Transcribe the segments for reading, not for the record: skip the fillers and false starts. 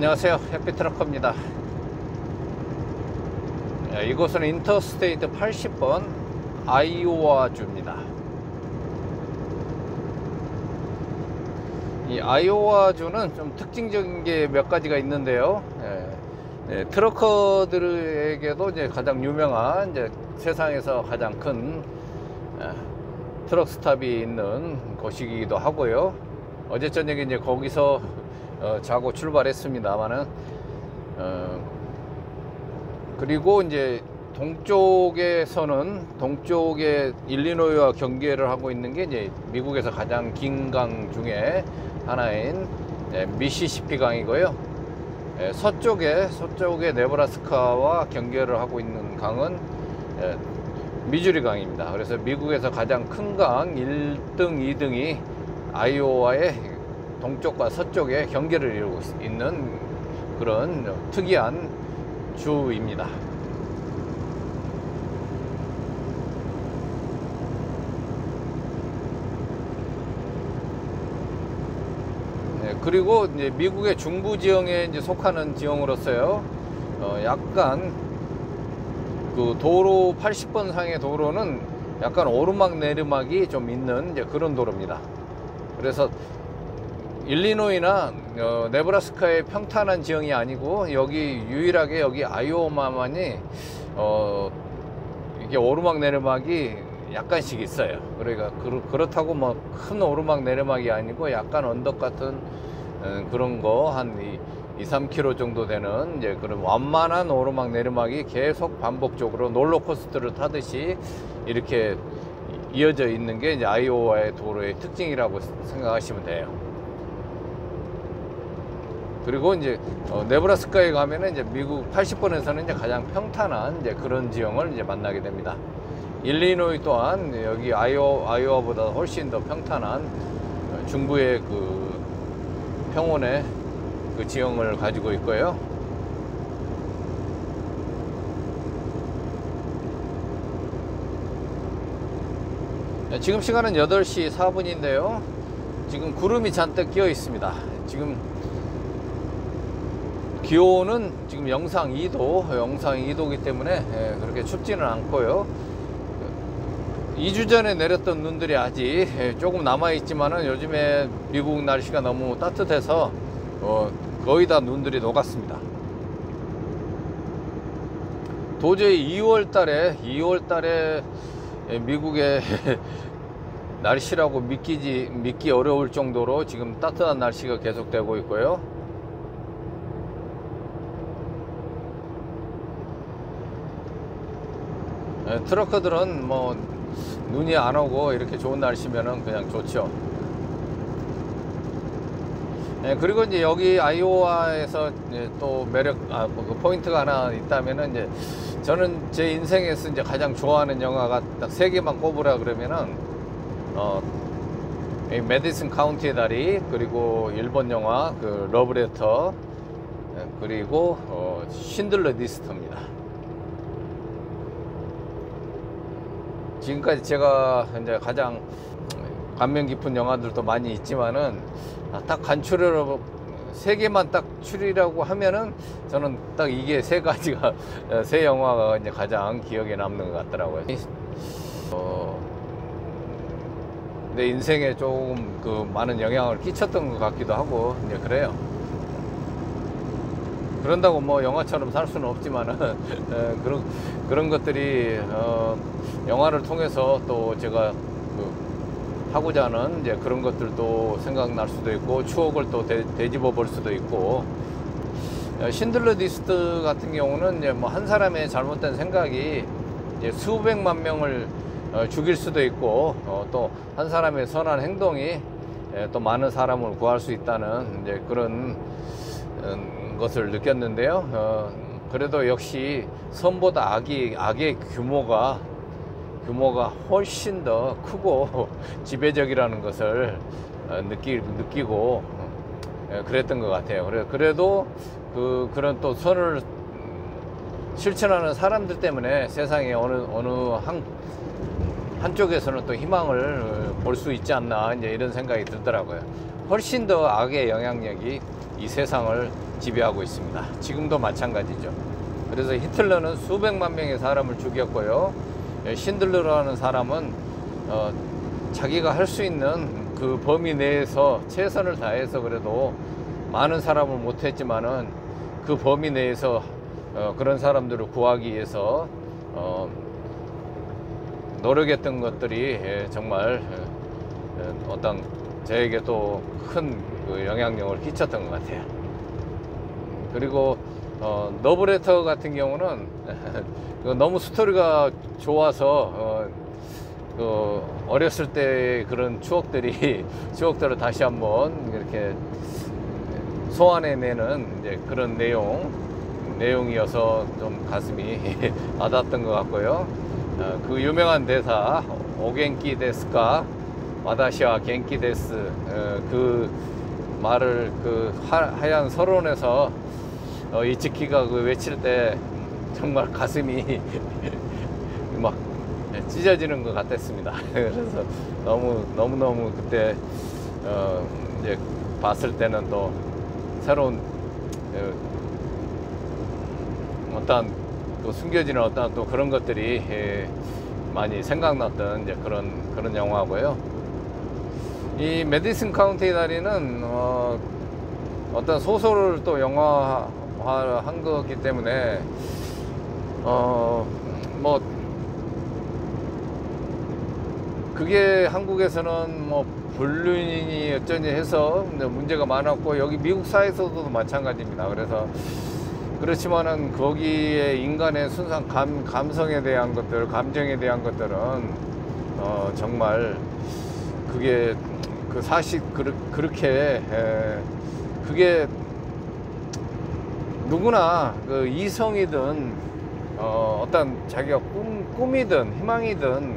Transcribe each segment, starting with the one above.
안녕하세요, 해피트럭커입니다. 이곳은 인터스테이트 80번 아이오와주입니다. 이 아이오와주는 좀 특징적인 게 몇 가지가 있는데요. 트럭커들에게도 이제 가장 유명한 세상에서 가장 큰 트럭 스탑이 있는 곳이기도 하고요. 어제 저녁에 이제 거기서 자고 출발했습니다만은 그리고 이제 동쪽에 일리노이와 경계를 하고 있는 게 이제 미국에서 가장 긴 강 중에 하나인 미시시피 강이고요. 서쪽에 네브라스카와 경계를 하고 있는 강은 미주리 강입니다. 그래서 미국에서 가장 큰 강 1등, 2등이 아이오와의 동쪽과 서쪽에 경계를 이루고 있는 그런 특이한 주입니다. 그리고 이제 미국의 중부 지형에 이제 속하는 지형으로서요, 약간 그 도로 80번 상의 도로는 약간 오르막 내리막이 좀 있는 이제 그런 도로입니다. 그래서 일리노이나 네브라스카의 평탄한 지형이 아니고 유일하게 여기 아이오와만이 이게 오르막 내리막이 약간씩 있어요. 그러니까 그렇다고 뭐 큰 오르막 내리막이 아니고 약간 언덕 같은 그런 거 한 2-3km 정도 되는 이제 그런 완만한 오르막 내리막이 계속 반복적으로 롤러코스터를 타듯이 이렇게 이어져 있는 게 이제 아이오와의 도로의 특징이라고 생각하시면 돼요. 그리고 이제 네브라스카에 가면은 이제 미국 80번에서는 이제 가장 평탄한 이제 그런 지형을 이제 만나게 됩니다. 일리노이 또한 여기 아이오와보다 훨씬 더 평탄한 중부의 그 평원의 그 지형을 가지고 있고요. 지금 시간은 8시 4분인데요. 지금 구름이 잔뜩 끼어 있습니다. 지금 기온은 지금 영상 2도이기 때문에 그렇게 춥지는 않고요. 2주 전에 내렸던 눈들이 아직 조금 남아 있지만은 요즘에 미국 날씨가 너무 따뜻해서 거의 다 눈들이 녹았습니다. 도저히 2월 달에 미국의 날씨라고 믿기 어려울 정도로 지금 따뜻한 날씨가 계속되고 있고요. 트럭커들은 뭐 눈이 안 오고 이렇게 좋은 날씨면은 그냥 좋죠. 그리고 이제 여기 아이오와에서 또 그 포인트가 하나 있다면은 이제 저는 제 인생에서 이제 가장 좋아하는 영화가 딱 3개만 꼽으라 그러면은 이 메디슨 카운티의 다리, 그리고 일본 영화 그 러브레터, 그리고 신들러 리스트입니다. 지금까지 제가 이제 가장 감명 깊은 영화들도 많이 있지만은 딱 간추려로 3개만 딱 추리라고 하면은 저는 딱 이게 3가지가 세 영화가 이제 가장 기억에 남는 것 같더라고요. 내 인생에 조금 그 많은 영향을 끼쳤던 것 같기도 하고 이제 그래요. 그런다고 뭐 영화처럼 살 수는 없지만은 그런 것들이 영화를 통해서 또 제가 하고자 하는 이제 그런 것들도 생각날 수도 있고 추억을 또 되짚어 볼 수도 있고, 신들러 리스트 같은 경우는 이제 뭐 한 사람의 잘못된 생각이 이제 수백만 명을 죽일 수도 있고, 또 한 사람의 선한 행동이 또 많은 사람을 구할 수 있다는 이제 그런 것을 느꼈는데요. 그래도 역시 선보다 악의 규모가 훨씬 더 크고 지배적이라는 것을 느끼고 그랬던 것 같아요. 그래도 그런 또 선을 실천하는 사람들 때문에 세상에 어느 한쪽에서는 또 희망을 볼 수 있지 않나, 이제 이런 생각이 들더라고요. 훨씬 더 악의 영향력이 이 세상을 지배하고 있습니다. 지금도 마찬가지죠. 그래서 히틀러는 수백만 명의 사람을 죽였고요. 신들러라는 사람은 자기가 할 수 있는 그 범위 내에서 최선을 다해서 그래도 많은 사람을 못했지만은 그 범위 내에서 그런 사람들을 구하기 위해서 노력했던 것들이 정말 어떤 저에게 또 큰 영향력을 끼쳤던 것 같아요. 그리고 러브레터 같은 경우는 너무 스토리가 좋아서 어렸을 때 그런 추억들을 다시 한번 이렇게 소환해내는 이제 그런 내용이어서 좀 가슴이 와닿았던 것 같고요. 그 유명한 대사 오겐키 데스까 와다시와 겐키 데스, 그 말을 그 하얀 서론에서 이츠키가 그 외칠 때 정말 가슴이 막 찢어지는 것 같았습니다. 그래서 너무너무 그때 이제 봤을 때는 또 새로운 어떤 또 숨겨지는 어떤 또 그런 것들이 많이 생각났던 이제 그런 영화고요. 이 메디슨 카운티 다리는 어떤 소설을 또 영화화한 거기 때문에 뭐 그게 한국에서는 뭐 불륜이 어쩌니 해서 문제가 많았고 여기 미국 사회에서도 마찬가지입니다. 그래서 그렇지만은 거기에 인간의 순수한 감성에 대한 것들, 감정에 대한 것들은 정말 그게 그 사실 그렇게 그게 누구나 그 이성이든 어떤 자기가 꿈이든 희망이든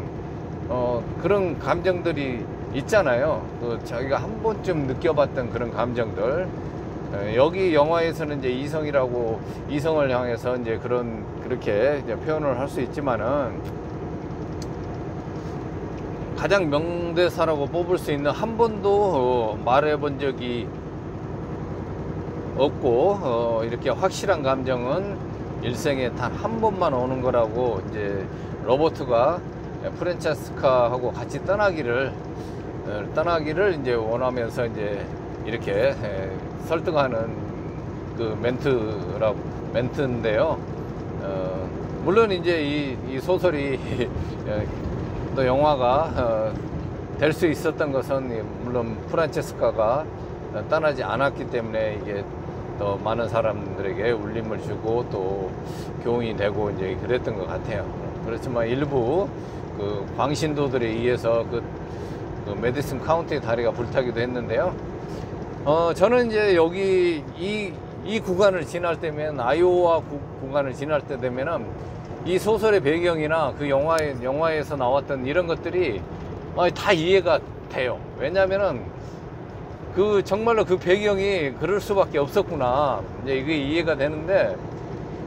그런 감정들이 있잖아요. 그 자기가 한 번쯤 느껴봤던 그런 감정들. 여기 영화에서는 이제 이성을 향해서 이제 그렇게 이제 표현을 할 수 있지만은 가장 명대사라고 뽑을 수 있는 한 번도 말해본 적이 없고 이렇게 확실한 감정은 일생에 단 한 번만 오는 거라고 이제 로버트가 프란체스카하고 같이 떠나기를 이제 원하면서 이제 이렇게 설득하는 그 멘트인데요. 물론 이제 이 소설이 또 영화가 될 수 있었던 것은 물론 프란체스카가 떠나지 않았기 때문에 이게 더 많은 사람들에게 울림을 주고 또 교훈이 되고 이제 그랬던 것 같아요. 그렇지만 일부 그 광신도들에 의해서 그 메디슨 카운티 다리가 불타기도 했는데요. 저는 이제 여기 이 구간을 지날 때면 아이오와 구간을 지날 때 되면은 이 소설의 배경이나 그 영화에서 나왔던 이런 것들이 다 이해가 돼요. 왜냐면은 정말로 그 배경이 그럴 수밖에 없었구나. 이제 이게 이해가 되는데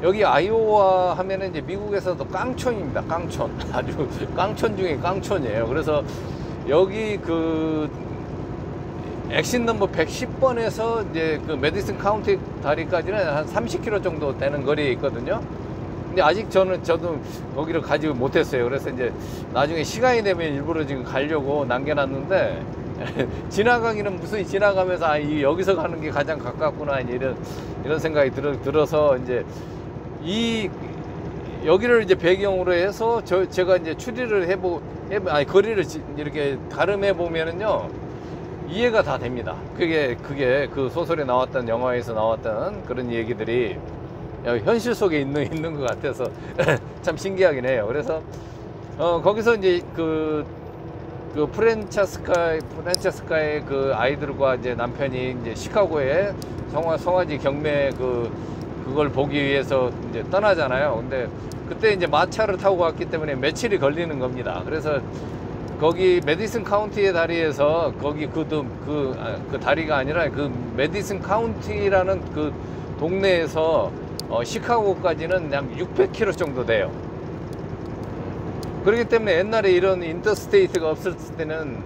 여기 아이오와 하면은 이제 미국에서도 깡촌입니다. 깡촌. 아주 깡촌 중에 깡촌이에요. 그래서 여기 그 액신 넘버 110번에서 이제 그 메디슨 카운티 다리까지는 한 30km 정도 되는 거리에 있거든요. 근데 아직 저도 거기를 가지 못했어요. 그래서 이제 나중에 시간이 되면 일부러 지금 가려고 남겨놨는데 지나가기는 무슨 지나가면서 여기서 가는 게 가장 가깝구나 이런 생각이 들어서 이제 여기를 이제 배경으로 해서 제가 이제 추리를 거리를 이렇게 가름해 보면은요 이해가 다 됩니다. 그게 그 소설에 나왔던 영화에서 나왔던 그런 얘기들이 현실 속에 있는 것 같아서 참 신기하긴 해요. 그래서 거기서 이제 그 프란체스카의 그 아이들과 이제 남편이 이제 시카고에 송아지 경매 그걸 보기 위해서 이제 떠나잖아요. 근데 그때 이제 마차를 타고 갔기 때문에 며칠이 걸리는 겁니다. 그래서 거기 메디슨 카운티의 다리에서 거기 그 다리가 아니라 그 메디슨 카운티라는 그 동네에서 시카고까지는 약 600km 정도 돼요. 그렇기 때문에 옛날에 이런 인터스테이트가 없을 때는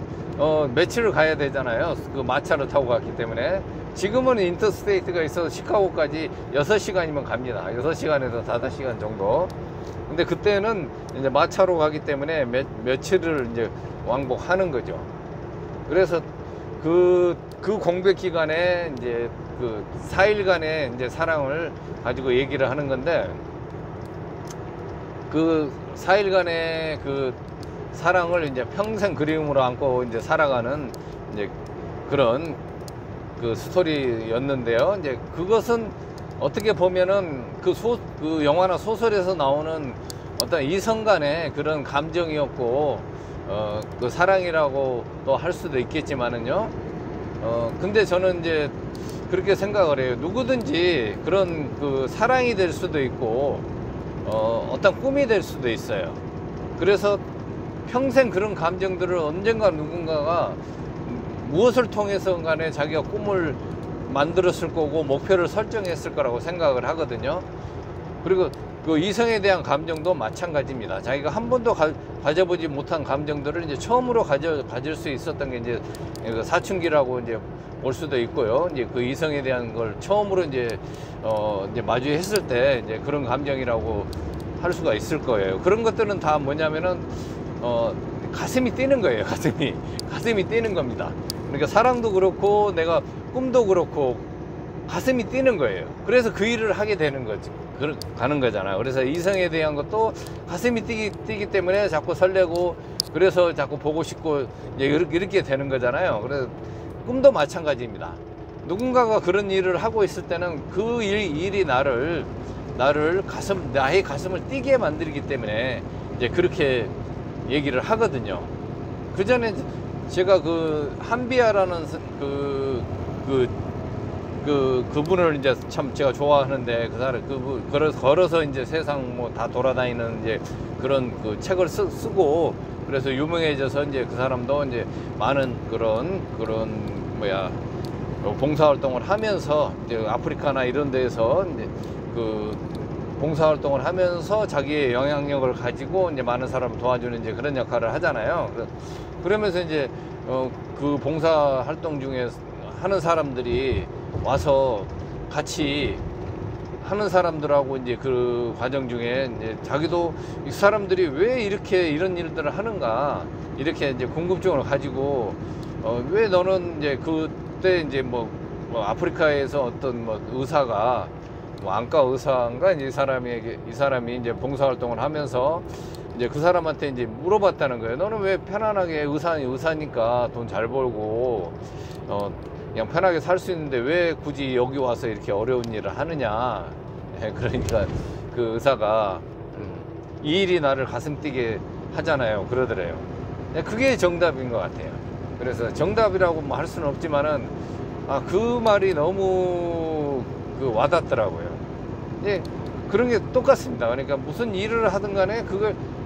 며칠을 가야 되잖아요. 그 마차를 타고 갔기 때문에. 지금은 인터스테이트가 있어서 시카고까지 6시간이면 갑니다. 6시간에서 5시간 정도. 근데 그때는 이제 마차로 가기 때문에 며칠을 이제 왕복하는 거죠. 그래서 그 공백 기간에 이제 그 4일간의 이제 사랑을 가지고 얘기를 하는 건데, 그 4일간의 그 사랑을 이제 평생 그리움으로 안고 이제 살아가는 이제 그런 그 스토리였는데요. 이제 그것은 어떻게 보면은 그 영화나 소설에서 나오는 어떤 이성 간의 그런 감정이었고, 그 사랑이라고 또 할 수도 있겠지만은요. 근데 저는 이제 그렇게 생각을 해요. 누구든지 그런 그 사랑이 될 수도 있고, 어떤 꿈이 될 수도 있어요. 그래서 평생 그런 감정들을 언젠가 누군가가 무엇을 통해서 간에 자기가 꿈을 만들었을 거고 목표를 설정했을 거라고 생각을 하거든요. 그리고 그 이성에 대한 감정도 마찬가지입니다. 자기가 한 번도 가져보지 못한 감정들을 이제 처음으로 가질 수 있었던 게 이제 사춘기라고 이제 볼 수도 있고요. 이제 그 이성에 대한 걸 처음으로 이제 마주했을 때 이제 그런 감정이라고 할 수가 있을 거예요. 그런 것들은 다 뭐냐면은 가슴이 뛰는 거예요. 가슴이 뛰는 겁니다. 그러니까 사랑도 그렇고 내가 꿈도 그렇고 가슴이 뛰는 거예요. 그래서 그 일을 하게 되는 거지, 가는 거잖아요. 그래서 이성에 대한 것도 가슴이 뛰기 때문에 자꾸 설레고, 그래서 자꾸 보고 싶고 이제 이렇게 되는 거잖아요. 그래서 꿈도 마찬가지입니다. 누군가가 그런 일을 하고 있을 때는 그 일이 나의 가슴을 뛰게 만들기 때문에 이제 그렇게 얘기를 하거든요. 그 전에 제가 그 한비아라는 그분을 이제 참 제가 좋아하는데, 그 사람 걸어서 이제 세상 뭐 다 돌아다니는 이제 그런 그 책을 쓰고 그래서 유명해져서 이제 그 사람도 이제 많은 그런 봉사활동을 하면서 이제 아프리카나 이런 데에서 이제 그 봉사활동을 하면서 자기의 영향력을 가지고 이제 많은 사람을 도와주는 이제 그런 역할을 하잖아요. 그러면서 이제 그 봉사활동 중에 하는 사람들이 와서 같이 하는 사람들하고 이제 그 과정 중에 이제 자기도 이 사람들이 왜 이렇게 이런 일들을 하는가 이렇게 이제 궁금증을 가지고 왜 너는 이제 그때 이제 뭐 아프리카에서 어떤 뭐 의사가 뭐 안과 의사인가 이 사람이 이제 봉사활동을 하면서 이제 그 사람한테 이제 물어봤다는 거예요. 너는 왜 편안하게 의사니까 돈 잘 벌고 그냥 편하게 살 수 있는데 왜 굳이 여기 와서 이렇게 어려운 일을 하느냐. 그러니까 그 의사가 이 일이 나를 가슴 뛰게 하잖아요, 그러더래요. 그게 정답인 것 같아요. 그래서 정답이라고 뭐 할 수는 없지만은 그 말이 너무 와닿더라고요. 예, 그런 게 똑같습니다. 그러니까 무슨 일을 하든 간에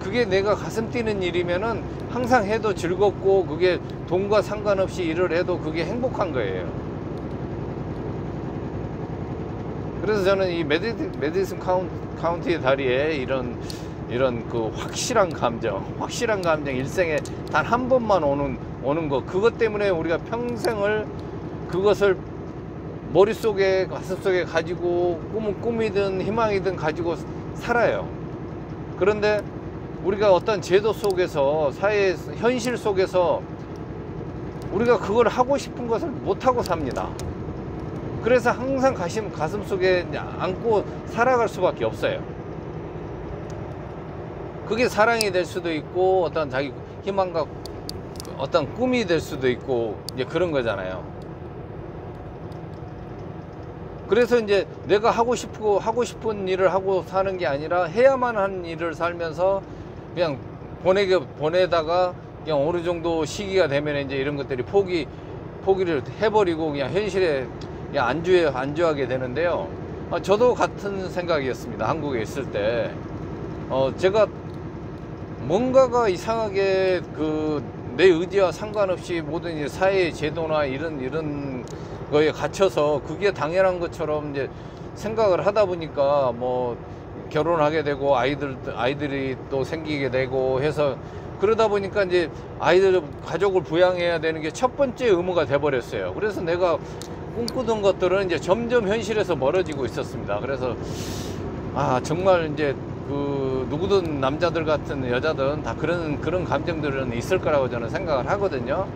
그게 내가 가슴 뛰는 일이면은 항상 해도 즐겁고, 그게 돈과 상관없이 일을 해도 그게 행복한 거예요. 그래서 저는 이 메디슨 카운티의 다리에 이런 그 확실한 감정, 일생에 단 한 번만 오는 거, 그것 때문에 우리가 평생을 그것을 머릿속에 가슴속에 가지고 꿈이든 희망이든 가지고 살아요. 그런데 우리가 어떤 제도 속에서, 사회 현실 속에서 우리가 그걸 하고 싶은 것을 못하고 삽니다. 그래서 항상 가슴 속에 안고 살아갈 수밖에 없어요. 그게 사랑이 될 수도 있고, 어떤 자기 희망과 어떤 꿈이 될 수도 있고, 이제 그런 거잖아요. 그래서 이제 내가 하고 싶은 일을 하고 사는 게 아니라 해야만 하는 일을 살면서 그냥 보내다가 그냥 어느 정도 시기가 되면 이제 이런 것들이 포기를 해버리고 그냥 현실에 그냥 안주하게 되는데요. 저도 같은 생각이었습니다. 한국에 있을 때. 제가 뭔가가 이상하게 내 의지와 상관없이 모든 이제 사회의 제도나 이런 거에 갇혀서 그게 당연한 것처럼 이제 생각을 하다 보니까 뭐 결혼하게 되고 아이들이 또 생기게 되고 해서 그러다 보니까 이제 아이들, 가족을 부양해야 되는 게 첫 번째 의무가 돼버렸어요. 그래서 내가 꿈꾸던 것들은 이제 점점 현실에서 멀어지고 있었습니다. 그래서 정말 이제 그 누구든 남자들 같은 여자든 다 그런 감정들은 있을 거라고 저는 생각을 하거든요.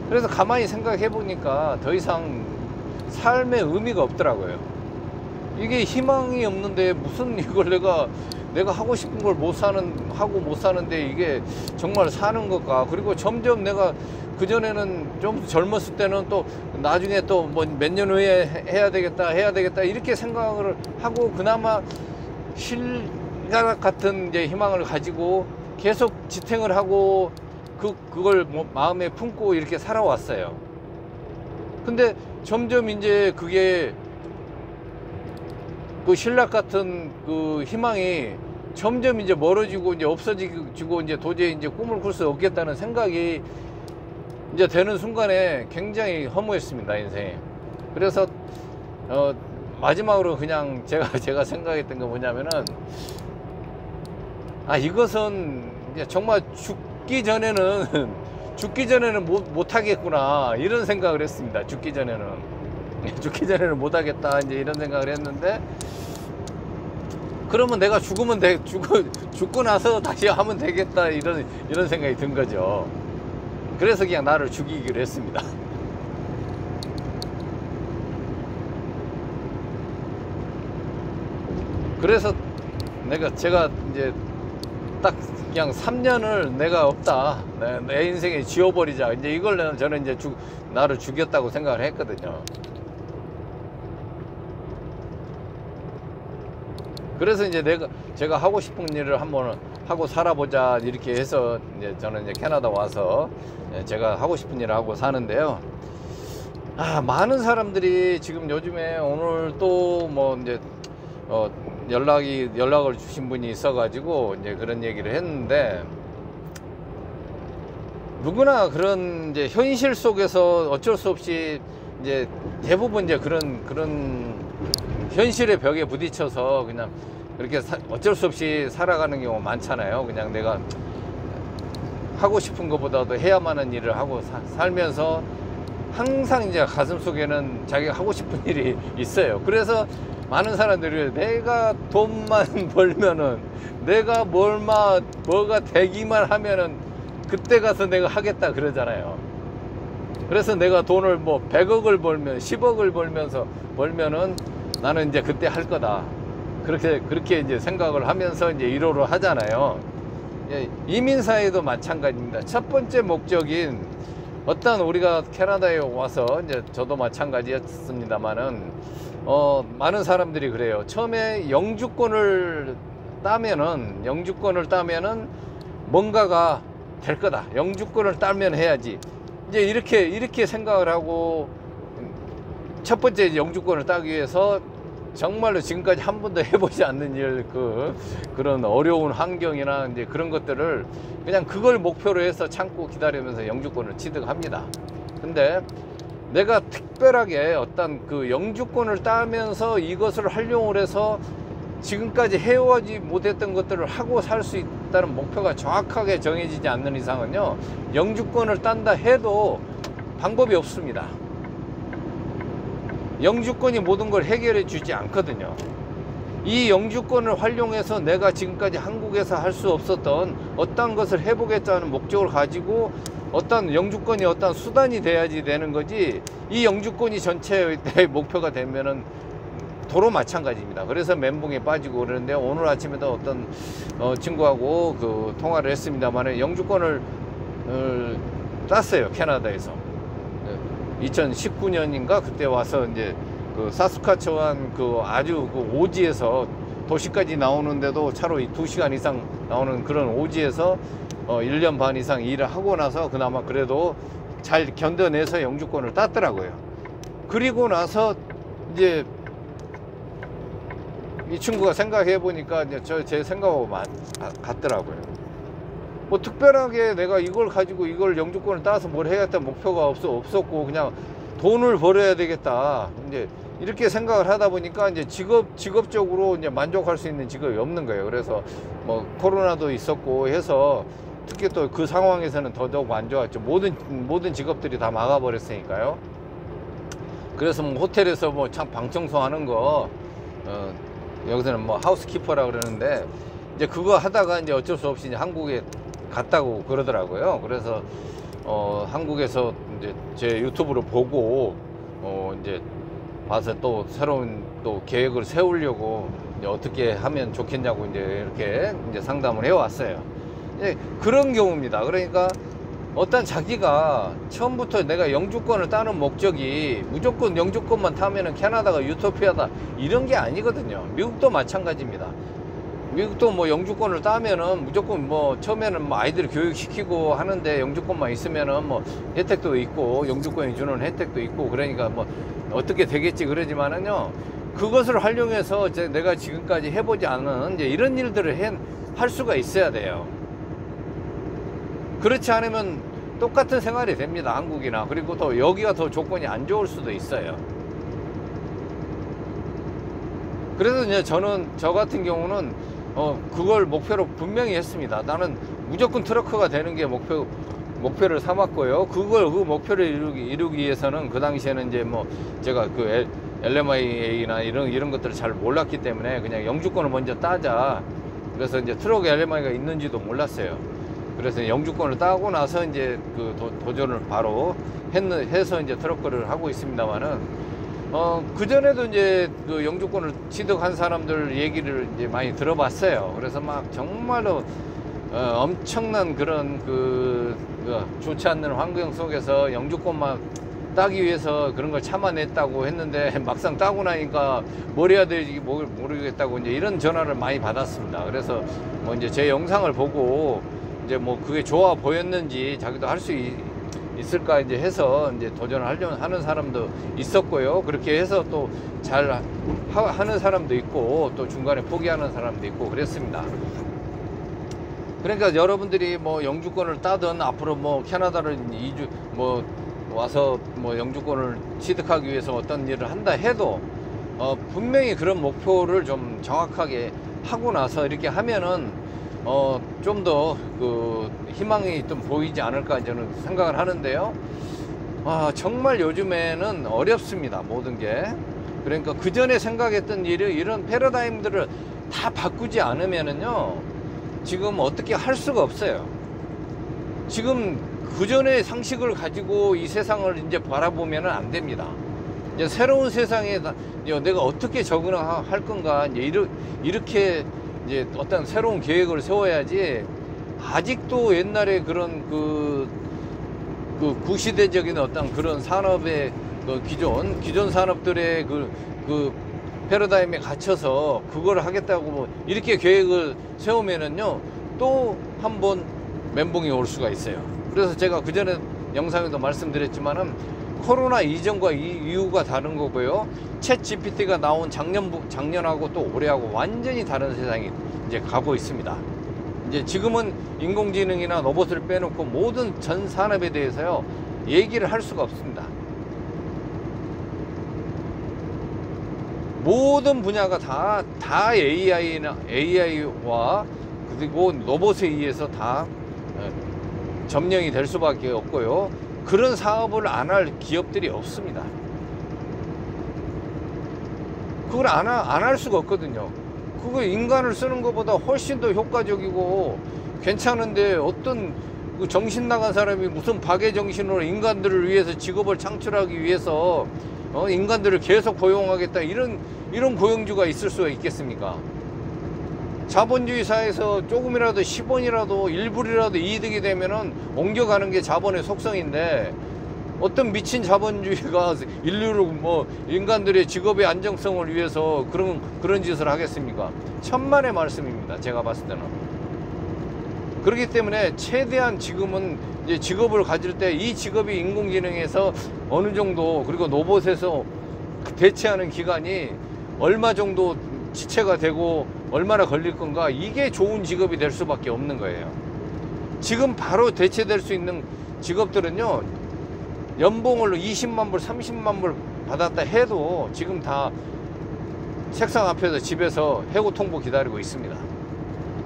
그래서 가만히 생각해 보니까 더 이상 삶의 의미가 없더라고요. 이게 희망이 없는데 무슨 이걸 내가 하고 싶은 걸 못 사는데 이게 정말 사는 걸까? 그리고 점점 내가 그전에는 좀 젊었을 때는 또 나중에 또 뭐 몇 년 후에 해야 되겠다 이렇게 생각을 하고 그나마 실가락 같은 이제 희망을 가지고 계속 지탱을 하고 그걸 뭐 마음에 품고 이렇게 살아왔어요. 근데 점점 이제 그게 그 신락 같은 그 희망이 점점 이제 멀어지고 이제 없어지고 이제 도저히 이제 꿈을 꿀 수 없겠다는 생각이 이제 되는 순간에 굉장히 허무했습니다, 인생에. 그래서 마지막으로 그냥 제가 생각했던 게 뭐냐면은 이것은 이제 정말 죽기 전에는 못 하겠구나 이런 생각을 했습니다. 죽기 전에는 못 하겠다 이제 이런 생각을 했는데, 그러면 내가 죽고 나서 다시 하면 되겠다 이런 생각이 든 거죠. 그래서 그냥 나를 죽이기로 했습니다. 그래서 제가 이제 딱 그냥 3년을 내가 없다, 내 인생에 지워버리자, 이제 이걸 저는 이제 나를 죽였다고 생각을 했거든요. 그래서 이제 제가 하고 싶은 일을 한번 하고 살아보자 이렇게 해서 이제 저는 이제 캐나다 와서 제가 하고 싶은 일을 하고 사는데요. 많은 사람들이 지금 요즘에 오늘 또 뭐 이제 연락을 주신 분이 있어가지고 이제 그런 얘기를 했는데, 누구나 그런 이제 현실 속에서 어쩔 수 없이 이제 대부분 이제 그런 현실의 벽에 부딪혀서 그냥 그렇게 어쩔 수 없이 살아가는 경우가 많잖아요. 그냥 내가 하고 싶은 것보다도 해야만 하는 일을 하고 살면서 항상 이제 가슴 속에는 자기가 하고 싶은 일이 있어요. 그래서 많은 사람들이 내가 돈만 벌면은, 내가 뭐가 되기만 하면은 그때 가서 내가 하겠다 그러잖아요. 그래서 내가 돈을 뭐 100억을 벌면 10억을 벌면은 나는 이제 그때 할 거다. 그렇게 이제 생각을 하면서 이제 1호를 하잖아요. 이민사회도 마찬가지입니다. 첫 번째 목적인 우리가 캐나다에 와서 이제 저도 마찬가지였습니다만은 많은 사람들이 그래요. 처음에 영주권을 따면은 뭔가가 될 거다. 영주권을 따면 해야지. 이제 이렇게 생각을 하고 첫 번째 영주권을 따기 위해서 정말로 지금까지 한 번도 해보지 않는 일, 그런 어려운 환경이나 이제 그런 것들을 그냥 그걸 목표로 해서 참고 기다리면서 영주권을 취득합니다. 근데 내가 특별하게 어떤 그 영주권을 따면서 이것을 활용을 해서 지금까지 해오지 못했던 것들을 하고 살 수 있다는 목표가 정확하게 정해지지 않는 이상은요, 영주권을 딴다 해도 방법이 없습니다. 영주권이 모든 걸 해결해 주지 않거든요. 이 영주권을 활용해서 내가 지금까지 한국에서 할 수 없었던 어떤 것을 해보겠다는 목적을 가지고 어떤 영주권이 어떤 수단이 돼야지 되는 거지, 이 영주권이 전체의 목표가 되면은 도로 마찬가지입니다. 그래서 멘붕에 빠지고 그러는데, 오늘 아침에도 어떤 친구하고 통화를 했습니다만 영주권을 땄어요. 캐나다에서 2019년인가 그때 와서 이제 사스카처완 아주 오지에서 도시까지 나오는데도 차로 2시간 이상 나오는 그런 오지에서 1년 반 이상 일을 하고 나서 그나마 그래도 잘 견뎌내서 영주권을 땄더라고요. 그리고 나서 이제 이 친구가 생각해 보니까 제 생각하고 같더라고요. 뭐 특별하게 내가 이걸 가지고 이걸 영주권을 따서 뭘 해야겠다 목표가 없었고, 그냥 돈을 벌어야 되겠다 이제 이렇게 생각을 하다 보니까 이제 직업적으로 이제 만족할 수 있는 직업이 없는 거예요. 그래서 뭐 코로나도 있었고 해서 특히 또 그 상황에서는 더더욱 안 좋았죠. 모든 직업들이 다 막아버렸으니까요. 그래서 뭐 호텔에서 뭐 참 방 청소하는 거, 여기서는 뭐 하우스키퍼라 그러는데, 이제 그거 하다가 이제 어쩔 수 없이 이제 한국에 갔다고 그러더라고요. 그래서 한국에서 이제 제 유튜브를 보고 이제 봐서 또 새로운 또 계획을 세우려고 이제 어떻게 하면 좋겠냐고 이제 이렇게 이제 상담을 해왔어요. 이제 그런 경우입니다. 그러니까 어떤 자기가 처음부터 내가 영주권을 따는 목적이 무조건 영주권만 타면은 캐나다가 유토피아다 이런 게 아니거든요. 미국도 마찬가지입니다. 미국도 뭐 영주권을 따면은 무조건 뭐 처음에는 뭐 아이들 교육시키고 하는데 영주권만 있으면은 뭐 혜택도 있고 영주권이 주는 혜택도 있고 그러니까 뭐 어떻게 되겠지 그러지만은요, 그것을 활용해서 내가 지금까지 해보지 않은 이제 이런 일들을 할 수가 있어야 돼요. 그렇지 않으면 똑같은 생활이 됩니다. 한국이나. 그리고 또 여기가 더 조건이 안 좋을 수도 있어요. 그래서 이제 저 같은 경우는 그걸 목표로 분명히 했습니다. 나는 무조건 트러커가 되는 게 목표를 삼았고요. 그 목표를 이루기 위해서는 그 당시에는 이제 뭐 제가 그 LMIA나 이런 것들을 잘 몰랐기 때문에 그냥 영주권을 먼저 따자. 그래서 이제 트럭 LMI가 있는지도 몰랐어요. 그래서 영주권을 따고 나서 이제 그 도전을 바로 해서 이제 트럭거를 하고 있습니다만은, 그전에도 이제 그 영주권을 취득한 사람들 얘기를 이제 많이 들어봤어요. 그래서 막 정말로 엄청난 그런 좋지 않는 환경 속에서 영주권만 따기 위해서 그런 걸 참아냈다고 했는데 막상 따고 나니까 뭘 해야 될지 모르겠다고 이제 이런 전화를 많이 받았습니다. 그래서 뭐 이제 제 영상을 보고 이제 뭐 그게 좋아 보였는지 자기도 할 수 있을까 이제 해서 이제 도전을 하려는 하는 사람도 있었고요. 그렇게 해서 또 잘 하는 사람도 있고 또 중간에 포기하는 사람도 있고 그랬습니다. 그러니까 여러분들이 뭐 영주권을 따든 앞으로 뭐 캐나다를 뭐 와서 뭐 영주권을 취득하기 위해서 어떤 일을 한다 해도 분명히 그런 목표를 좀 정확하게 하고 나서 이렇게 하면은 좀 더 그 희망이 좀 보이지 않을까 저는 생각을 하는데요. 정말 요즘에는 어렵습니다. 모든 게. 그러니까 그 전에 생각했던 이런 패러다임들을 다 바꾸지 않으면은요, 지금 어떻게 할 수가 없어요. 지금 그 전의 상식을 가지고 이 세상을 이제 바라보면은 안 됩니다. 이제 새로운 세상에 내가 어떻게 적응할 건가, 이제 이렇게 이제 어떤 새로운 계획을 세워야지, 아직도 옛날에 그런 그 구시대적인 어떤 그런 산업의 기존 산업들의 그 패러다임에 갇혀서 그걸 하겠다고 뭐 이렇게 계획을 세우면은요, 또 한 번 멘붕이 올 수가 있어요. 그래서 제가 그 전에 영상에도 말씀드렸지만은 코로나 이전과 이후가 다른 거고요. 챗 GPT가 나온 작년하고 또 올해하고 완전히 다른 세상이 이제 가고 있습니다. 이제 지금은 인공지능이나 로봇을 빼놓고 모든 전 산업에 대해서요, 얘기를 할 수가 없습니다. 모든 분야가 다 AI와 그리고 로봇에 의해서 다 점령이 될 수밖에 없고요. 그런 사업을 안 할 기업들이 없습니다. 그걸 안 할 수가 없거든요. 그거 인간을 쓰는 것보다 훨씬 더 효과적이고 괜찮은데, 어떤 정신 나간 사람이 무슨 박애 정신으로 인간들을 위해서 직업을 창출하기 위해서 인간들을 계속 고용하겠다, 이런 고용주가 있을 수가 있겠습니까? 자본주의 사회에서 조금이라도 10원이라도 1불이라도 이득이 되면은 옮겨가는 게 자본의 속성인데, 어떤 미친 자본주의가 인류를 뭐 인간들의 직업의 안정성을 위해서 그런 짓을 하겠습니까? 천만의 말씀입니다. 제가 봤을 때는. 그렇기 때문에 최대한 지금은 이제 직업을 가질 때 이 직업이 인공지능에서 어느 정도, 그리고 로봇에서 대체하는 기간이 얼마 정도 지체가 되고 얼마나 걸릴 건가, 이게 좋은 직업이 될 수밖에 없는 거예요. 지금 바로 대체될 수 있는 직업들은요, 연봉을 20만 불, 30만 불 받았다 해도 지금 다 책상 앞에서 집에서 해고 통보 기다리고 있습니다.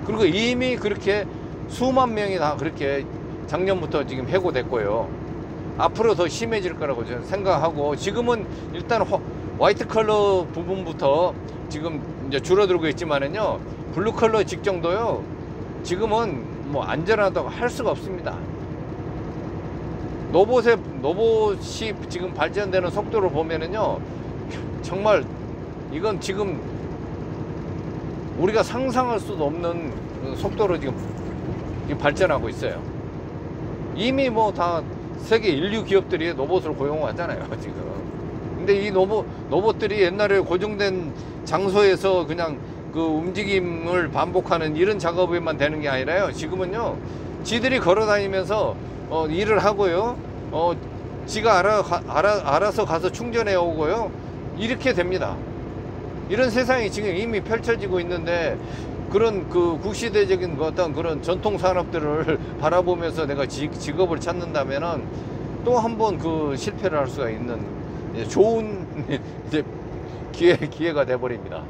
그리고 이미 그렇게 수만 명이 다 그렇게 작년부터 지금 해고됐고요. 앞으로 더 심해질 거라고 저는 생각하고, 지금은 일단 화이트 컬러 부분부터 지금 이제 줄어들고 있지만은요, 블루 컬러 직종도요, 지금은 뭐 안전하다고 할 수가 없습니다. 로봇이 지금 발전되는 속도를 보면은요, 정말 이건 지금 우리가 상상할 수도 없는 속도로 지금 발전하고 있어요. 이미 뭐 다 세계 인류 기업들이 로봇을 고용하잖아요, 지금. 근데 이 로봇들이 옛날에 고정된 장소에서 그냥 그 움직임을 반복하는 이런 작업에만 되는 게 아니라요, 지금은요, 지들이 걸어 다니면서 일을 하고요, 지가 알아서 가서 충전해 오고요, 이렇게 됩니다. 이런 세상이 지금 이미 펼쳐지고 있는데, 그런 그 구시대적인 어떤 그런 전통 산업들을 바라보면서 내가 직업을 찾는다면은 또 한 번 그 실패를 할 수가 있는 좋은 이제 기회가 돼 버립니다.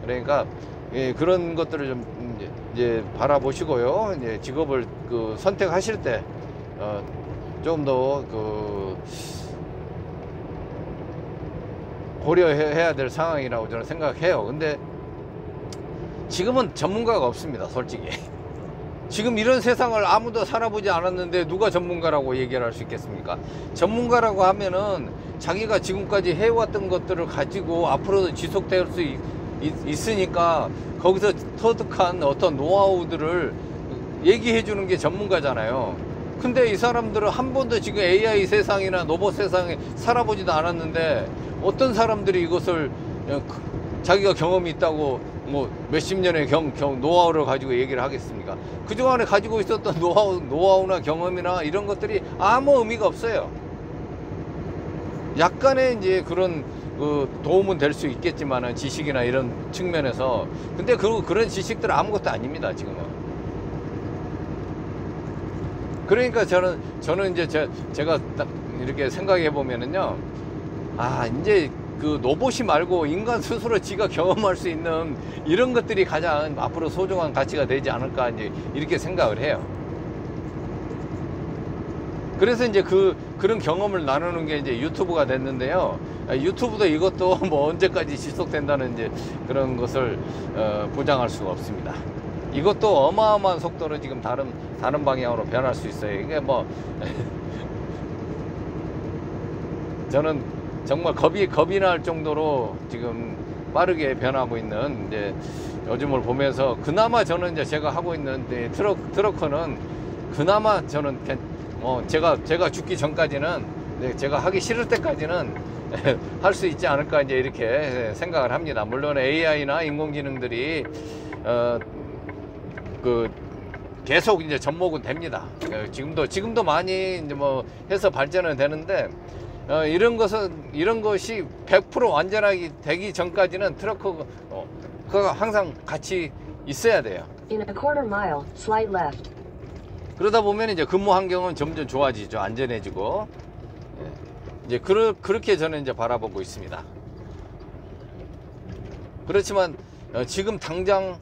그러니까 예, 그런 것들을 좀 이제 바라보시고요, 이제 직업을 그 선택하실 때 좀 더 그 고려해야 될 상황이라고 저는 생각해요. 근데 지금은 전문가가 없습니다, 솔직히. 지금 이런 세상을 아무도 살아보지 않았는데 누가 전문가라고 얘기를 할 수 있겠습니까? 전문가라고 하면은 자기가 지금까지 해왔던 것들을 가지고 앞으로도 지속될 수 있으니까 거기서 터득한 어떤 노하우들을 얘기해 주는 게 전문가잖아요. 근데 이 사람들은 한 번도 지금 AI 세상이나 로봇 세상에 살아보지도 않았는데 어떤 사람들이 이것을 자기가 경험이 있다고 뭐 몇십 년의 노하우를 가지고 얘기를 하겠습니까? 그동안에 가지고 있었던 노하우나 경험이나 이런 것들이 아무 의미가 없어요. 약간의 이제 그런 도움은 될 수 있겠지만은, 지식이나 이런 측면에서. 근데 그런 지식들은 아무것도 아닙니다, 지금은. 그러니까 저는 이제 제가 딱 이렇게 생각해 보면은요, 이제 그 로봇이 말고 인간 스스로 지가 경험할 수 있는 이런 것들이 가장 앞으로 소중한 가치가 되지 않을까, 이제 이렇게 생각을 해요. 그래서 이제 그런 경험을 나누는 게 이제 유튜브가 됐는데요. 유튜브도 이것도 뭐 언제까지 지속된다는 이제 그런 것을 보장할 수가 없습니다. 이것도 어마어마한 속도로 지금 다른 방향으로 변할 수 있어요. 이게 뭐 저는 정말 겁이 날 정도로 지금 빠르게 변하고 있는 이제 요즘을 보면서, 그나마 저는 이제 제가 하고 있는 트럭커는 그나마 저는 제가 죽기 전까지는, 제가 하기 싫을 때까지는 할 수 있지 않을까, 이제 이렇게 생각을 합니다. 물론 AI나 인공지능들이 계속 이제 접목은 됩니다. 지금도 많이 이제 뭐 해서 발전은 되는데, 이런 것이 100% 완전하게 되기 전까지는 트럭커가 항상 같이 있어야 돼요. In a quarter mile, slight left. 그러다 보면 이제 근무 환경은 점점 좋아지죠. 안전해지고. 이제 그렇게 저는 이제 바라보고 있습니다. 그렇지만 지금 당장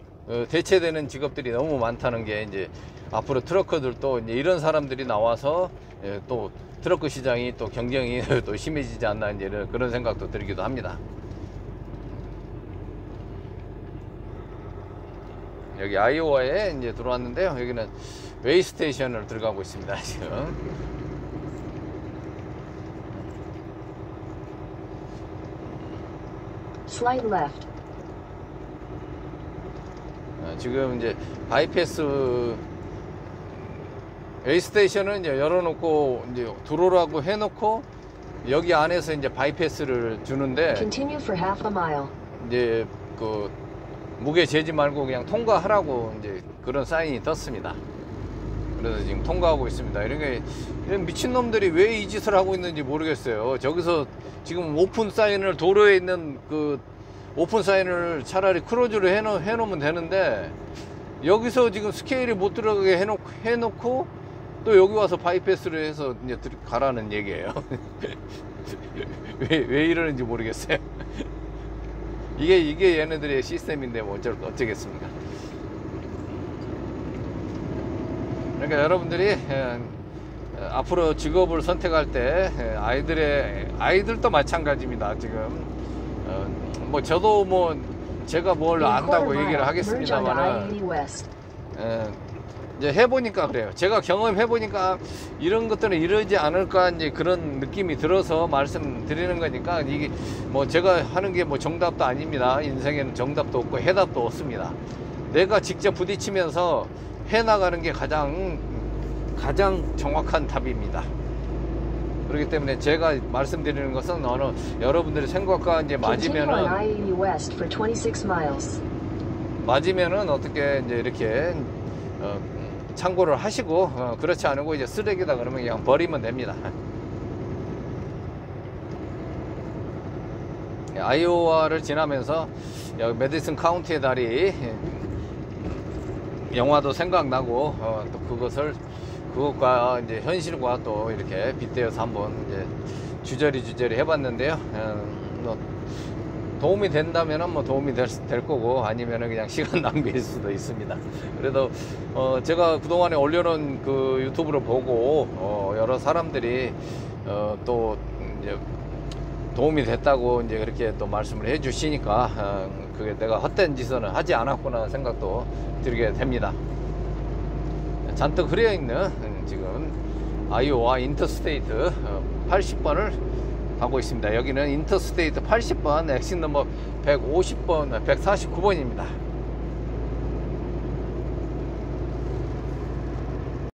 대체되는 직업들이 너무 많다는 게, 이제 앞으로 트럭커들도 이제 이런 사람들이 나와서 또 트럭커 시장이 또 경쟁이 또 심해지지 않나, 이제 그런 생각도 들기도 합니다. 여기 아이오와에 이제 들어왔는데요. 여기는 웨이 스테이션을 들어가고 있습니다, 지금. Slight left. 지금 이제 바이패스 웨이 스테이션은 이제 열어놓고 이제 들어오라고 해놓고 여기 안에서 이제 바이패스를 주는데, Continue for half a mile. 이제 그 무게 재지 말고 그냥 통과하라고 이제 그런 사인이 떴습니다. 그래서 지금 통과하고 있습니다. 이런 미친놈들이 왜 이 짓을 하고 있는지 모르겠어요. 저기서 지금 오픈 사인을, 도로에 있는 그 오픈 사인을 차라리 크로즈로 해놓으면 되는데, 여기서 지금 스케일이 못 들어가게 해놓고 또 여기 와서 바이패스를 해서 이제 가라는 얘기예요. 왜 이러는지 모르겠어요. 이게 얘네들의 시스템인데 뭐 어쩌겠습니까. 그러니까 여러분들이 앞으로 직업을 선택할 때 아이들도 마찬가지입니다. 지금 뭐 저도 뭐 제가 뭘 In 안다고 quarter 얘기를 mile, merge onto 하겠습니다만은 I-80 West. 이제 해보니까 그래요. 제가 경험해보니까 이런 것들은 이러지 않을까 이제 그런 느낌이 들어서 말씀드리는 거니까 이게 뭐 제가 하는 게 뭐 정답도 아닙니다. 인생에는 정답도 없고 해답도 없습니다. 내가 직접 부딪히면서 해나가는 게 가장 정확한 답입니다. 그렇기 때문에 제가 말씀드리는 것은 여러분들의 생각과 이제 Continue on 맞으면은 I-80 West for 26 miles. 맞으면은 어떻게 이제 이렇게 참고를 하시고 그렇지 않고 이제 쓰레기다 그러면 그냥 버리면 됩니다. 아이오와를 지나면서 여기 메디슨 카운티의 다리 영화도 생각나고 또 그것과 이제 현실과 또 이렇게 빗대어서 한번 이제 주저리 해봤는데요. 뭐 도움이 된다면은 뭐 도움이 될 거고 아니면은 그냥 시간 낭비일 수도 있습니다. 그래도 제가 그동안에 올려놓은 그 유튜브를 보고 여러 사람들이 또 이제 도움이 됐다고 이제 그렇게 또 말씀을 해 주시니까 그게 내가 헛된 짓은 하지 않았구나 생각도 들게 됩니다. 잔뜩 흐려 있는 지금 아이오와 인터스테이트 80번을 가고 있습니다. 여기는 인터스테이트 80번 엑sit 넘버 150번 149번입니다